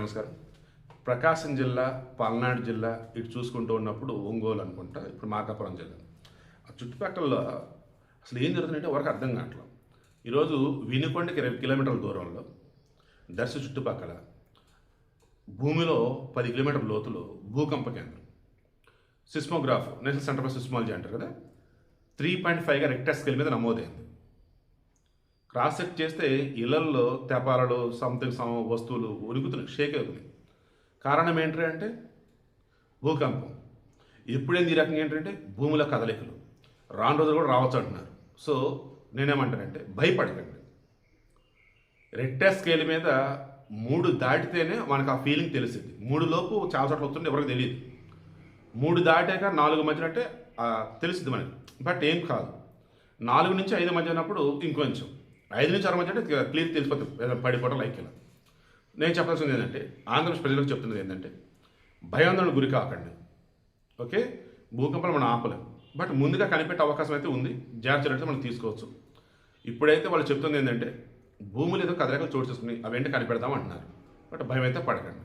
నమస్కారం. ప్రకాశం జిల్లా, పల్నాడు జిల్లా ఇటు చూసుకుంటూ ఉన్నప్పుడు ఒంగోలు అనుకుంటా, ఇప్పుడు మార్కాపురం జిల్లా. ఆ చుట్టుపక్కల అసలు ఏం జరుగుతుందంటే ఎవరికి అర్థం కావట్లేదు. ఈరోజు వినుకొండకి 20 కిలోమీటర్ల దూరంలో దర్శి చుట్టుపక్కల భూమిలో 10 కిలోమీటర్ల లోతులో భూకంప కేంద్రం, seismograph, national centre for seismology అంటారు కదా, 3.5గా రిక్టర్ స్కేల్ మీద నమోదైంది. క్రాస్ చెక్ చేస్తే ఇళ్లల్లో తెపాలలు సంథింగ్ వస్తువులు ఉరుగుతున్నాయి, షేక్ అవుతున్నాయి. కారణం ఏంటి అంటే భూకంపం. ఎప్పుడైంది ఈ రకంగా ఏంటంటే భూముల కదలికలు రాను రోజులు కూడా రావచ్చు అంటున్నారు. సో నేనేమంటానంటే భయపడకండి. రిక్టర్ స్కేల్ మీద 3 దాటితేనే మనకు ఆ ఫీలింగ్ తెలిసింది. 3 లోపు చాలా చోట్ల వస్తుంటే ఎవరికి తెలియదు. 3 దాటాక 4 మధ్యన అంటే తెలిసింది మనకి, బట్ ఏం కాదు. 4 నుంచి 5 మధ్య ఉన్నప్పుడు ఇంకొంచెం, 5 నుంచి 6 మధ్య అంటే క్లియర్ తెలిసిపోతుంది పడిపోవడం లైక్ ఇలా. నేను చెప్పాల్సింది ఏంటంటే ఆంధ్రప్రదేశ్ ప్రజలకు చెప్తున్నది ఏంటంటే భయాందోళన గురి కాకండి. ఓకే, భూకంపాలు మనం ఆపలేం, బట్ ముందుగా కనిపెట్టే అవకాశం అయితే ఉంది. జాగ్రత్తలు అయితే మనం తీసుకోవచ్చు. ఇప్పుడైతే వాళ్ళు చెప్తుంది ఏంటంటే భూములు ఏదో కదలికలు చోటు చేసుకుని అవేంటి కనిపెడదాం అంటున్నారు, బట్ భయం అయితే పడకండి.